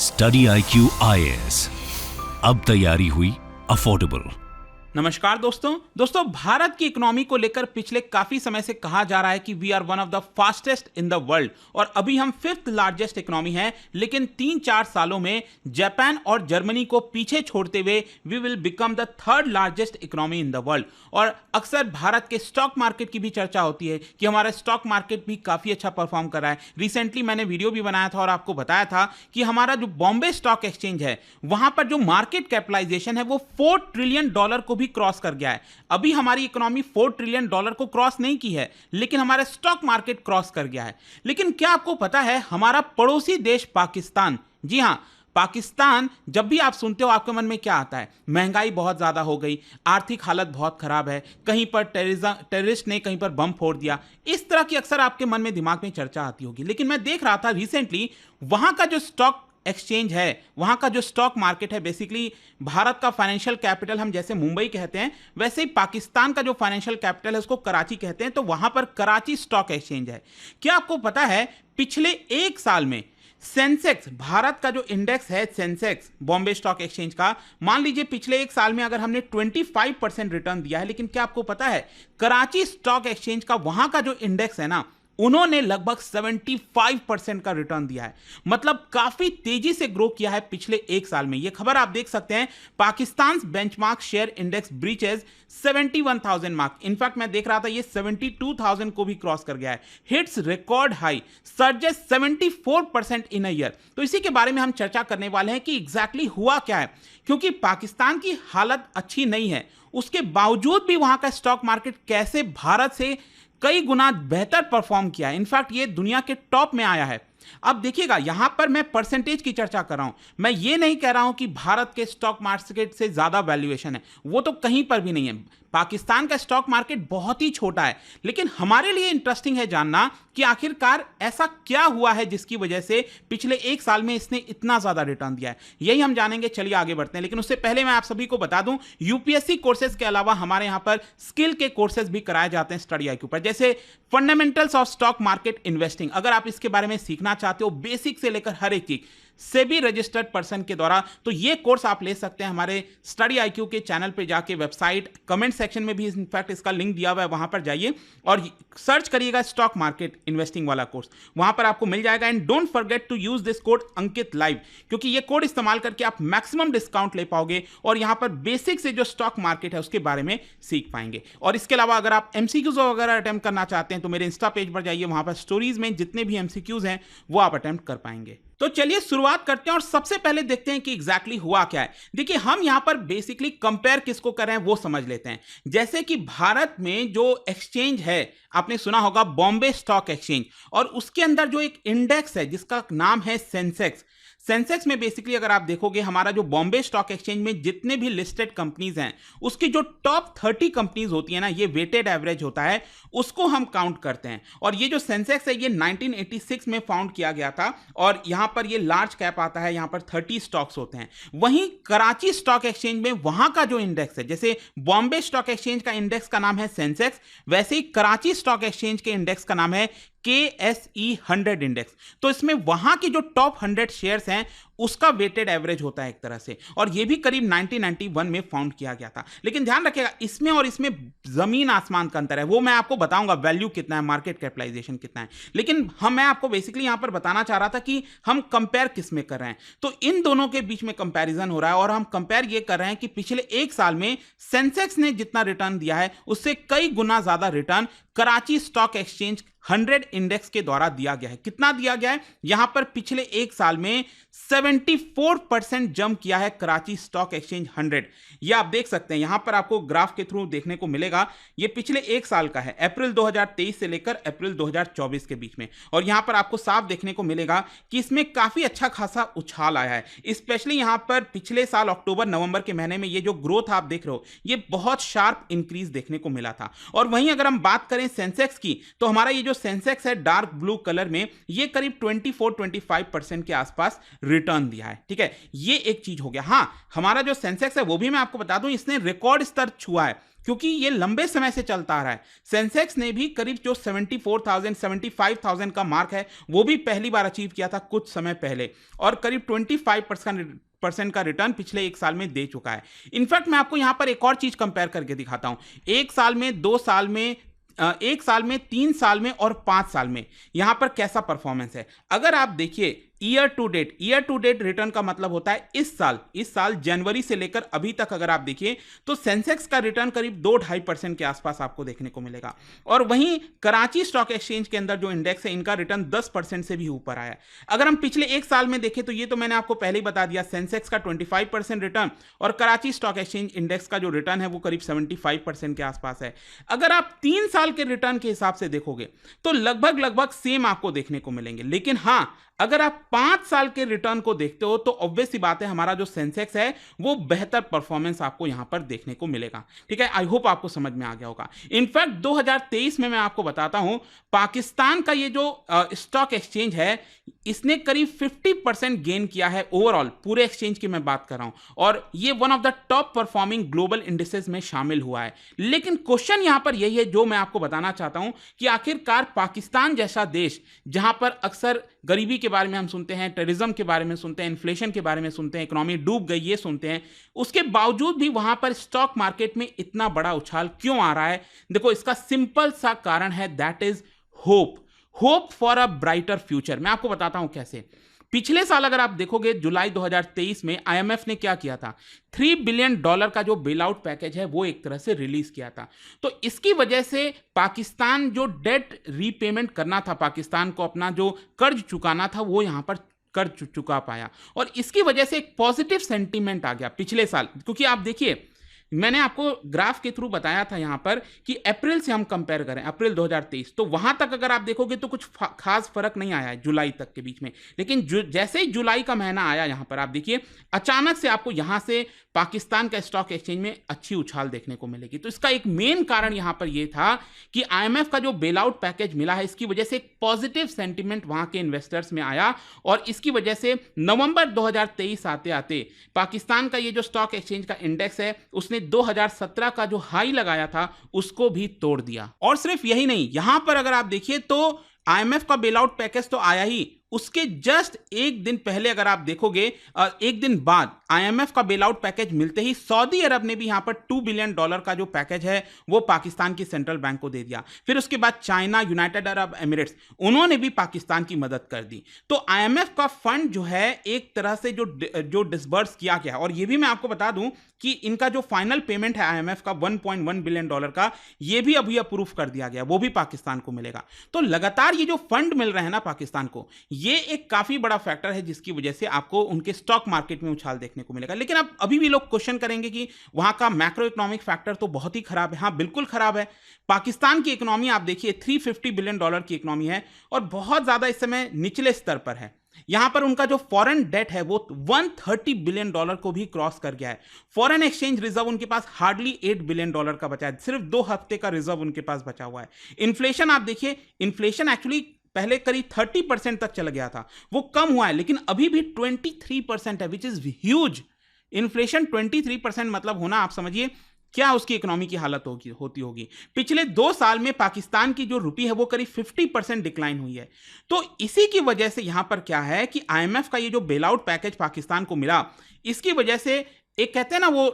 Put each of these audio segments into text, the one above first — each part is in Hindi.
स्टडी IQ IAS, अब तैयारी हुई अफोर्डेबल। नमस्कार दोस्तों भारत की इकोनॉमी को लेकर पिछले काफी समय से कहा जा रहा है कि we are one of the fastest in the world और अभी हम 5th लार्जेस्ट इकोनॉमी हैं, लेकिन 3-4 सालों में जापान और जर्मनी को पीछे छोड़ते हुए we will become the 3rd largest economy in the world. और अक्सर भारत के स्टॉक मार्केट की भी चर्चा होती है कि हमारा स्टॉक मार्केट भी काफी अच्छा परफॉर्म कर रहा है। रिसेंटली मैंने वीडियो भी बनाया था और आपको बताया था कि हमारा जो बॉम्बे स्टॉक एक्सचेंज है वहां पर जो मार्केट कैपिटलाइजेशन है वो $4 ट्रिलियन को भी क्रॉस कर गया है। अभी हमारी इकोनॉमी $4 ट्रिलियन को क्रॉस नहीं की है, लेकिन हमारा स्टॉक मार्केट क्रॉस कर गया है। लेकिन क्या आपको पता है हमारा पड़ोसी देश पाकिस्तान, जी हां, पाकिस्तान, जब भी आप सुनते हो आपके मन में क्या आता है? महंगाई बहुत ज्यादा हो गई, आर्थिक हालत बहुत खराब है, कहीं पर टेररिस्ट ने कहीं पर बम फोड़ दिया, इस तरह की अक्सर आपके मन में दिमाग में चर्चा आती होगी। लेकिन मैं देख रहा था रिसेंटली वहां का जो स्टॉक एक्सचेंज है, वहां का जो स्टॉक मार्केट है, बेसिकली भारत का फाइनेंशियल कैपिटल हम जैसे मुंबई कहते हैं, वैसे ही पाकिस्तान का जो फाइनेंशियल कैपिटल है उसको कराची कहते हैं, तो वहां पर कराची स्टॉक एक्सचेंज है। क्या आपको पता है पिछले 1 साल में सेंसेक्स, भारत का जो इंडेक्स है सेंसेक्स बॉम्बे स्टॉक एक्सचेंज का, मान लीजिए पिछले 1 साल में अगर हमने 25% रिटर्न दिया है, लेकिन क्या आपको पता है कराची स्टॉक एक्सचेंज का वहां का जो इंडेक्स है ना, उन्होंने लगभग 75% का रिटर्न दिया है। मतलब काफी तेजी से ग्रो किया है पिछले 1 साल में। यह खबर आप देख सकते हैं, Pakistan benchmark share index breaches 71,000 mark. In fact मैं देख रहा था ये 72,000 को भी क्रॉस कर गया है। Hits record high, surges 74% in a year. तो इसी के बारे में हम चर्चा करने वाले हैं कि एग्जैक्टली हुआ क्या है, क्योंकि पाकिस्तान की हालत अच्छी नहीं है, उसके बावजूद भी वहां का स्टॉक मार्केट कैसे भारत से कई गुना बेहतर परफॉर्म किया है। इनफैक्ट ये दुनिया के टॉप में आया है। अब देखिएगा, यहां पर मैं परसेंटेज की चर्चा कर रहा हूं, मैं ये नहीं कह रहा हूं कि भारत के स्टॉक मार्केट से ज्यादा वैल्यूएशन है, वो तो कहीं पर भी नहीं है। पाकिस्तान का स्टॉक मार्केट बहुत ही छोटा है, लेकिन हमारे लिए इंटरेस्टिंग है जानना कि आखिरकार ऐसा क्या हुआ है जिसकी वजह से पिछले 1 साल में इसने इतना ज्यादा रिटर्न दिया है, यही हम जानेंगे। चलिए आगे बढ़ते हैं, लेकिन उससे पहले मैं आप सभी को बता दूं, यूपीएससी कोर्सेज के अलावा हमारे यहां पर स्किल के कोर्सेज भी कराए जाते हैं स्टडी IQ पर, जैसे fundamentals of stock market investing. अगर आप इसके बारे में सीखना चाहते हो बेसिक से लेकर हर एक चीज सेबी रजिस्टर्ड पर्सन के द्वारा, तो ये कोर्स आप ले सकते हैं हमारे स्टडी IQ के चैनल पे जाके, वेबसाइट कमेंट सेक्शन में भी इनफैक्ट इसका लिंक दिया हुआ है, वहां पर जाइए और सर्च करिएगा स्टॉक मार्केट इन्वेस्टिंग वाला कोर्स, वहां पर आपको मिल जाएगा। And don't forget to use this code Ankit live, क्योंकि ये कोड इस्तेमाल करके आप मैक्सिमम डिस्काउंट ले पाओगे और यहां पर बेसिक से जो स्टॉक मार्केट है उसके बारे में सीख पाएंगे। और इसके अलावा अगर आप MCQs वगैरह अटेम्प्ट करना चाहते हैं तो मेरे इंस्टा पेज पर जाइए, वहां पर स्टोरीज में जितने भी MCQs हैं वो आप अटेम्प्ट कर पाएंगे। तो चलिए शुरुआत करते हैं और सबसे पहले देखते हैं कि एग्जैक्टली हुआ क्या है। देखिए, हम यहां पर बेसिकली कंपेयर किसको कर रहे हैं वो समझ लेते हैं। जैसे कि भारत में जो एक्सचेंज है, आपने सुना होगा बॉम्बे स्टॉक एक्सचेंज, और उसके अंदर जो एक इंडेक्स है जिसका नाम है सेंसेक्स। सेंसेक्स में बेसिकली अगर आप देखोगे, हमारा जो बॉम्बे स्टॉक एक्सचेंज में जितने भी लिस्टेड कंपनीज हैं उसकी जो टॉप 30 कंपनीज होती है ना, ये वेटेड एवरेज होता है, उसको हम काउंट करते हैं। और ये जो सेंसेक्स है ये 1986 में फाउंड किया गया था और यहां पर ये लार्ज कैप आता है, यहां पर 30 स्टॉक्स होते हैं। वहीं कराची स्टॉक एक्सचेंज में वहां का जो इंडेक्स है, जैसे बॉम्बे स्टॉक एक्सचेंज का इंडेक्स का नाम है सेंसेक्स, वैसे ही कराची स्टॉक एक्सचेंज के इंडेक्स का नाम है KSE 100 इंडेक्स। तो इसमें वहां की जो टॉप 100 शेयर्स हैं उसका वेटेड एवरेज होता है एक तरह से, और यह भी करीब 1991 में फाउंड किया गया था। लेकिन ध्यान रखिएगा, इसमें और इसमें जमीन आसमान का अंतर है, वो मैं आपको बताऊंगा वैल्यू कितना है, मार्केट कैपिटलाइजेशन कितना है। लेकिन मैं आपको बेसिकली यहां पर बताना चाह रहा था कि हम कंपेयर किस में कर रहे हैं। तो इन दोनों के बीच में कंपैरिजन हो रहा है और हम कंपेयर ये कर रहे हैं कि पिछले 1 साल में सेंसेक्स ने जितना रिटर्न दिया है उससे कई गुना ज्यादा return Karachi stock exchange 100 index के द्वारा दिया गया है। कितना दिया गया है? यहां पर पिछले 1 साल में 74% जंप किया है कराची स्टॉक एक्सचेंज 100। यह आप देख सकते हैं, यहां पर आपको ग्राफ के थ्रू देखने को मिलेगा। यह पिछले 1 साल का है, अप्रैल 2023 से लेकर अप्रैल 2024 के बीच में, और यहां पर आपको साफ देखने को मिलेगा कि इसमें काफी अच्छा खासा उछाल आया है। स्पेशली यहां पर पिछले साल अक्टूबर नवंबर के महीने में ये जो ग्रोथ आप देख रहे हो, ये बहुत शार्प इंक्रीज देखने को मिला था। और वहीं अगर हम बात करें सेंसेक्स की, तो हमारा ये जो सेंसेक्स है डार्क ब्लू कलर में, ये करीब 24-25% के आसपास रिटर्न दिया है। ठीक है, ये एक चीज हो गया। हां, हमारा जो सेंसेक्स है वो भी मैं आपको बता दूं, इसने रिकॉर्ड स्तर छुआ है। क्योंकि ये लंबे समय से चलता आ रहा है। सेंसेक्स ने भी करीब जो 74,000 75,000 का मार्क है वो भी पहली बार अचीव किया था कुछ समय पहले, और करीब 25% का रिटर्न पिछले एक साल में दे चुका है। इनफैक्ट मैं आपको यहां पर एक और चीज कंपेयर करके दिखाता हूं, एक साल में, 2 साल में, एक साल में, 3 साल में और 5 साल में यहां पर कैसा परफॉर्मेंस है। अगर आप देखिए ईयर टू डेट रिटर्न का मतलब होता है इस साल जनवरी से लेकर अभी तक अगर आप देखिए तो सेंसेक्स का रिटर्न करीब 2-2.5% के आसपास आपको देखने को मिलेगा, और वहीं कराची स्टॉक एक्सचेंज के अंदर जो इंडेक्स है इनका रिटर्न 10% से भी ऊपर आया है। अगर हम पिछले एक साल में देखें तो ये तो मैंने आपको पहले ही बता दिया, सेंसेक्स का 25% रिटर्न और कराची स्टॉक एक्सचेंज इंडेक्स का जो रिटर्न है वो करीब 75% के आसपास है। अगर आप 3 साल के रिटर्न के हिसाब से देखोगे तो लगभग सेम आपको देखने को मिलेंगे। लेकिन हां, अगर आप 5 साल के रिटर्न को देखते हो तो ऑब्वियस सी बात है हमारा जो सेंसेक्स है वो बेहतर परफॉर्मेंस आपको यहां पर देखने को मिलेगा। ठीक है, आई होप आपको समझ में आ गया होगा। इनफैक्ट 2023 में मैं आपको बताता हूं, पाकिस्तान का ये जो स्टॉक एक्सचेंज है इसने करीब 50% गेन किया है ओवरऑल, पूरे एक्सचेंज की मैं बात कर रहा हूं, और ये one of the top performing global indices में शामिल हुआ है। लेकिन क्वेश्चन यहां पर यही है जो मैं आपको बताना चाहता हूं कि आखिरकार पाकिस्तान जैसा देश जहां पर अक्सर गरीबी के बारे में हम सुनते हैं, टेररिज्म के बारे में सुनते हैं, इन्फ्लेशन के बारे में सुनते हैं, इकोनॉमी डूब गई ये सुनते हैं, उसके बावजूद भी वहां पर स्टॉक मार्केट में इतना बड़ा उछाल क्यों आ रहा है? देखो, इसका सिंपल सा कारण है, that is hope for a brighter future. मैं आपको बताता हूं कैसे। पिछले साल अगर आप देखोगे जुलाई 2023 में आईएमएफ ने क्या किया था, $3 बिलियन का जो बेल आउट पैकेज है वो एक तरह से रिलीज किया था। तो इसकी वजह से पाकिस्तान जो डेट रीपेमेंट करना था, पाकिस्तान को अपना जो कर्ज चुकाना था वो यहां पर कर चुका पाया, और इसकी वजह से एक पॉजिटिव सेंटीमेंट आ गया पिछले साल। क्योंकि आप देखिए, मैंने आपको ग्राफ के थ्रू बताया था यहां पर कि अप्रैल से हम कंपेयर करें, अप्रैल 2023, तो वहां तक अगर आप देखोगे तो कुछ खास फर्क नहीं आया है जुलाई तक के बीच में। लेकिन जैसे ही जुलाई का महीना आया, यहां पर आप देखिए अचानक से आपको यहां से पाकिस्तान का स्टॉक एक्सचेंज में अच्छी उछाल देखने को मिलेगी। तो इसका एक मेन कारण यहां पर यह था कि आईएमएफ का जो बेल आउट पैकेज मिला है इसकी वजह से एक पॉजिटिव सेंटीमेंट वहां के इन्वेस्टर्स में आया, और इसकी वजह से नवंबर 2023 आते आते पाकिस्तान का ये जो स्टॉक एक्सचेंज का इंडेक्स है उसने 2017 का जो हाई लगाया था उसको भी तोड़ दिया। और सिर्फ यही नहीं, यहां पर अगर आप देखिए तो आईएमएफ का बेल आउट पैकेज तो आया ही, उसके जस्ट एक दिन पहले अगर आप देखोगे, एक दिन बाद आईएमएफ का बेल आउट पैकेज मिलते ही सऊदी अरब ने भी यहां पर $2 बिलियन का जो पैकेज है वो पाकिस्तान की सेंट्रल बैंक को दे दिया। फिर उसके बाद चाइना, यूनाइटेड अरब एमिरेट्स, उन्होंने भी पाकिस्तान की मदद कर दी। तो आईएमएफ का फंड जो है एक तरह से जो डिसबर्स किया गया, और ये भी मैं आपको बता दूं कि इनका जो फाइनल पेमेंट है आईएमएफ का $1.1 बिलियन का, ये भी अभी अप्रूव कर दिया गया, वो भी पाकिस्तान को मिलेगा। तो लगातार ये जो फंड मिल रहे हैं ना पाकिस्तान को, ये एक काफी बड़ा फैक्टर है जिसकी वजह से आपको उनके स्टॉक मार्केट में उछाल देखने को मिलेगा। लेकिन अब अभी भी लोग क्वेश्चन करेंगे कि वहां का मैक्रो इकोनॉमिक फैक्टर तो बहुत ही खराब है। हाँ, बिल्कुल खराब है। पाकिस्तान की इकोनॉमी आप देखिए $350 बिलियन की इकोनॉमी है, और बहुत ज्यादा इस समय निचले स्तर पर है। यहां पर उनका जो फॉरेन डेट है वो $130 बिलियन को भी क्रॉस कर गया है। फॉरेन एक्सचेंज रिजर्व उनके पास हार्डली $8 बिलियन का बचा है, सिर्फ 2 हफ्ते का रिजर्व उनके पास बचा हुआ है। इन्फ्लेशन आप देखिए, इन्फ्लेशन एक्चुअली पहले करीब 30% तक चला गया था, वो कम हुआ है, लेकिन अभी भी 23% है, विच इज ह्यूज। इन्फ्लेशन 23% मतलब होना, आप समझिए क्या उसकी इकोनॉमी की हालत होती होगी। पिछले 2 साल में पाकिस्तान की जो रुपी है वो करीब 50% डिक्लाइन हुई है। तो इसी की वजह से यहां पर क्या है कि आईएमएफ का ये जो बेल आउट पैकेज पाकिस्तान को मिला, इसकी वजह से एक कहते हैं ना वो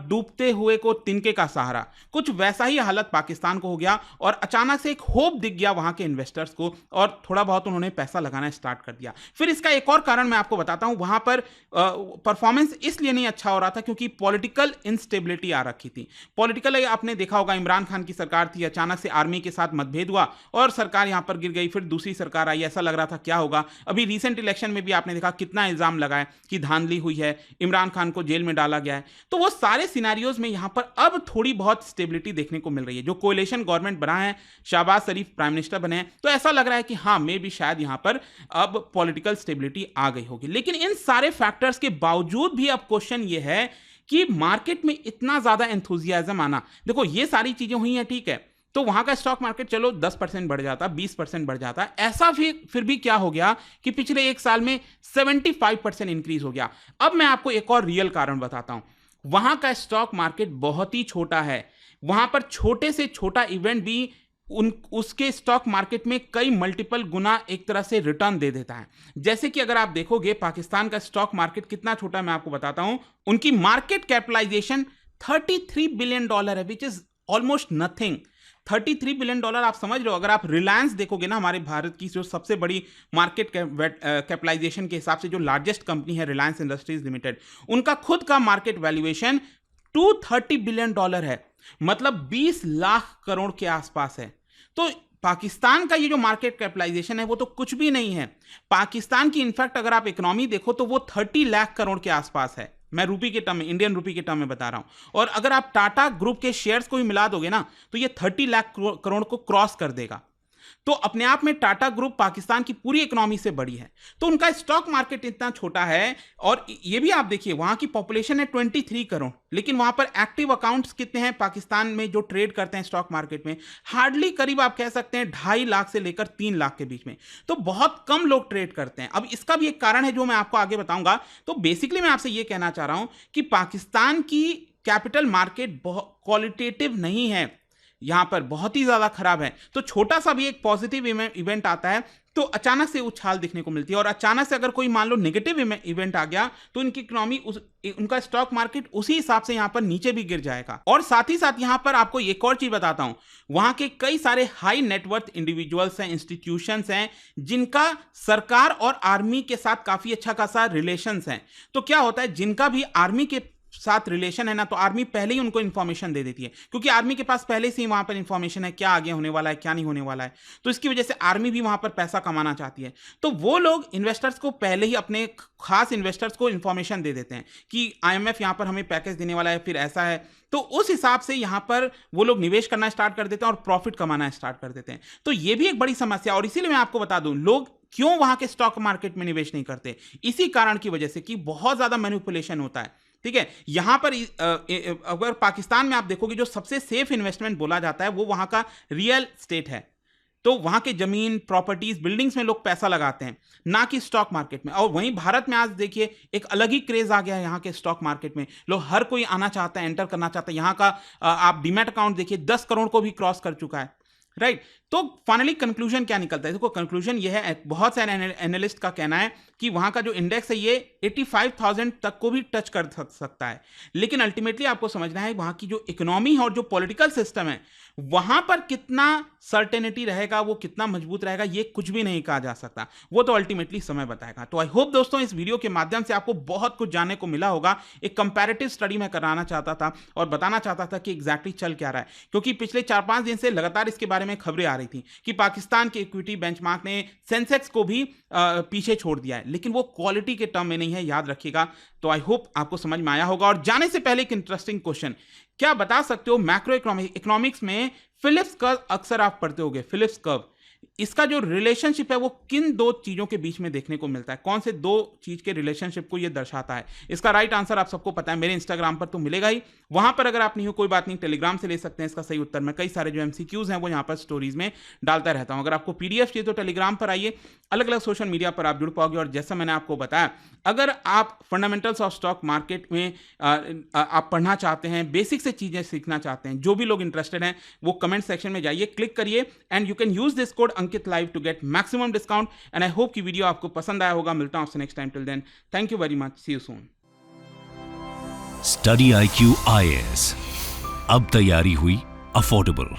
डूबते हुए को तिनके का सहारा, कुछ वैसा ही हालत पाकिस्तान को हो गया, और अचानक से एक होप दिख गया वहां के इन्वेस्टर्स को, और थोड़ा बहुत उन्होंने पैसा लगाना स्टार्ट कर दिया। फिर इसका एक और कारण मैं आपको बताता हूं, वहां पर परफॉर्मेंस इसलिए नहीं अच्छा हो रहा था क्योंकि पॉलिटिकल इंस्टेबिलिटी आ रखी थी। पॉलिटिकल आपने देखा होगा, इमरान खान की सरकार थी, अचानक से आर्मी के साथ मतभेद हुआ और सरकार यहां पर गिर गई, फिर दूसरी सरकार आई, ऐसा लग रहा था क्या होगा। अभी रिसेंट इलेक्शन में भी आपने देखा कितना इल्जाम लगाए कि धांधली हुई है, इमरान खान को जेल में डाला गया है। तो वो सारे सिनेरियोज में यहां पर अब थोड़ी बहुत स्टेबिलिटी देखने को मिल रही है। जो कोएलिशन गवर्नमेंट बना है, शहबाज शरीफ प्राइम मिनिस्टर बने हैं, तो ऐसा लग रहा है कि हाँ, मे भी शायद यहां पर अब पॉलिटिकल स्टेबिलिटी आ गई होगी। लेकिन इन सारे फैक्टर्स के बावजूद भी अब क्वेश्चन ये है कि मार्केट में इतना ज्यादा एंथुजियाज्म आना, देखो ये सारी चीजें हुई हैं, ठीक है, तो वहां का स्टॉक मार्केट चलो 10% बढ़ जाता, 20% बढ़ जाता, ऐसा फिर भी क्या हो गया कि पिछले एक साल में 75% इंक्रीज हो गया। अब मैं आपको एक और रियल कारण बताता हूं, वहां का स्टॉक मार्केट बहुत ही छोटा है। वहां पर छोटे से छोटा इवेंट भी उसके स्टॉक मार्केट में कई मल्टीपल गुना एक तरह से रिटर्न दे देता है। जैसे कि अगर आप देखोगे पाकिस्तान का स्टॉक मार्केट कितना छोटा है, मैं आपको बताता हूं। उनकी मार्केट कैपिटलाइजेशन $33 बिलियन है, which is almost nothing. $33 billion आप समझ रहे हो। अगर आप रिलायंस देखोगे ना, हमारे भारत की जो सबसे बड़ी मार्केट कैपिटलाइजेशन के हिसाब से जो लार्जेस्ट कंपनी है रिलायंस इंडस्ट्रीज लिमिटेड, उनका खुद का मार्केट वैल्यूएशन $230 बिलियन है, मतलब 20 लाख करोड़ के आसपास है। तो पाकिस्तान का ये जो मार्केट कैपिटलाइजेशन है वो तो कुछ भी नहीं है। पाकिस्तान की इनफैक्ट अगर आप इकोनॉमी देखो तो वो 30 लाख करोड़ के आसपास है। मैं रुपी के टर्म में, इंडियन रुपी के टर्म में बता रहा हूं। और अगर आप टाटा ग्रुप के शेयर्स को भी मिला दोगे ना तो ये 30 लाख करोड़ को क्रॉस कर देगा। तो अपने आप में टाटा ग्रुप पाकिस्तान की पूरी इकोनॉमी से बड़ी है। तो उनका स्टॉक मार्केट इतना छोटा है। और ये भी आप देखिए, वहां की पॉपुलेशन है 23 करोड़, लेकिन वहां पर एक्टिव अकाउंट्स कितने हैं पाकिस्तान में जो ट्रेड करते हैं स्टॉक मार्केट में? हार्डली करीब आप कह सकते हैं 2.5 लाख से लेकर 3 लाख के बीच में। तो बहुत कम लोग ट्रेड करते हैं। अब इसका भी एक कारण है जो मैं आपको आगे बताऊंगा। तो बेसिकली मैं आपसे ये कहना चाह रहा हूं कि पाकिस्तान की कैपिटल मार्केट क्वालिटेटिव नहीं है, यहां पर बहुत ही ज्यादा खराब है। तो छोटा सा भी एक पॉजिटिव इवेंट आता है तो अचानक से उछाल दिखने को मिलती है। और अचानक से अगर कोई मान लो नेगेटिव इवेंट आ गया तो इनकी इकोनॉमी उनका स्टॉक मार्केट उसी हिसाब से यहां पर नीचे भी गिर जाएगा। और साथ ही साथ यहां पर आपको एक और चीज बताता हूं, वहां के कई सारे हाई नेटवर्थ इंडिविजुअल्स हैं, इंस्टीट्यूशंस हैं, जिनका सरकार और आर्मी के साथ काफी अच्छा खासा रिलेशंस हैं। तो क्या होता है, जिनका भी आर्मी के साथ रिलेशन है ना, तो आर्मी पहले ही उनको इंफॉर्मेशन दे देती है, क्योंकि आर्मी के पास पहले से ही वहां पर इंफॉर्मेशन है क्या आगे होने वाला है, क्या नहीं होने वाला है। तो इसकी वजह से आर्मी भी वहां पर पैसा कमाना चाहती है। तो वो लोग इन्वेस्टर्स को पहले ही, अपने खास इन्वेस्टर्स को इंफॉर्मेशन दे देते हैं कि IMF यहां पर हमें पैकेज देने वाला है, फिर ऐसा है। तो उस हिसाब से यहां पर वो लोग निवेश करना स्टार्ट कर देते हैं और प्रॉफिट कमाना स्टार्ट कर देते हैं। तो ये भी एक बड़ी समस्या। और इसीलिए मैं आपको बता दूं, लोग क्यों वहां के स्टॉक मार्केट में निवेश नहीं करते, इसी कारण की वजह से कि बहुत ज्यादा मैनिपुलेशन होता है। ठीक है, यहां पर अगर पाकिस्तान में आप देखोगे जो सबसे सेफ इन्वेस्टमेंट बोला जाता है वो वहां का रियल एस्टेट है। तो वहां के जमीन, प्रॉपर्टीज, बिल्डिंग्स में लोग पैसा लगाते हैं, ना कि स्टॉक मार्केट में। और वहीं भारत में आज देखिए एक अलग ही क्रेज आ गया है यहाँ के स्टॉक मार्केट में। लोग, हर कोई आना चाहता है, एंटर करना चाहता है। यहाँ का आप डीमैट अकाउंट देखिए 10 करोड़ को भी क्रॉस कर चुका है। राइट। तो फाइनली कंक्लूजन क्या निकलता है? देखो, कंक्लूजन ये है, बहुत सारे एनालिस्ट का कहना है कि वहां का जो इंडेक्स है ये 85,000 तक को भी टच कर सकता है। लेकिन अल्टीमेटली आपको समझना है वहां की जो इकोनॉमी है और जो पॉलिटिकल सिस्टम है वहां पर कितना सर्टेनिटी रहेगा, वो कितना मजबूत रहेगा, ये कुछ भी नहीं कहा जा सकता। वो तो अल्टीमेटली समय बताएगा। तो आई होप दोस्तों इस वीडियो के माध्यम से आपको बहुत कुछ जानने को मिला होगा। एक कंपैरेटिव स्टडी मैं कराना चाहता था और बताना चाहता था कि एग्जैक्टली चल क्या रहा है, क्योंकि पिछले 4-5 दिन से लगातार इसके बारे में खबरें आ रही थी कि पाकिस्तान के इक्विटी बेंचमार्क ने सेंसेक्स को भी पीछे छोड़ दिया है, लेकिन वो क्वालिटी के टर्म में नहीं है, याद रखिएगा। तो आई होप आपको समझ में आया होगा। और जाने से पहले एक इंटरेस्टिंग क्वेश्चन, क्या बता सकते हो मैक्रो इकोनॉमिक्स में फिलिप्स कर्व अक्सर आप पढ़ते होगे, फिलिप्स कर्व, इसका जो रिलेशनशिप है वो किन दो चीजों के बीच में देखने को मिलता है? कौन से दो चीज के रिलेशनशिप को ये दर्शाता है? इसका राइट आंसर आप सबको पता है, मेरे इंस्टाग्राम पर तो मिलेगा ही। वहां पर अगर आप नहीं हो कोई बात नहीं, टेलीग्राम से ले सकते हैं इसका सही उत्तर। मैं कई सारे जो MCQs हैं वो यहाँ पर स्टोरीज में डालता रहता हूं। अगर आपको PDF चाहिए तो टेलीग्राम पर आइए, अलग अलग सोशल मीडिया पर आप जुड़ पाओगे। और जैसा मैंने आपको बताया, अगर आप फंडामेंटल्स ऑफ स्टॉक मार्केट में आप पढ़ना चाहते हैं, बेसिक से चीजें सीखना चाहते हैं, जो भी लोग इंटरेस्टेड हैं वो कमेंट सेक्शन में जाइए, क्लिक करिए and you can use this code Ankit live to get maximum discount. And I hope कि वीडियो आपको पसंद आया होगा। मिलता हूं आपसे next time. Till then, thank you very much, see you soon. Study IQ IAS, अब तैयारी हुई अफोर्डेबल।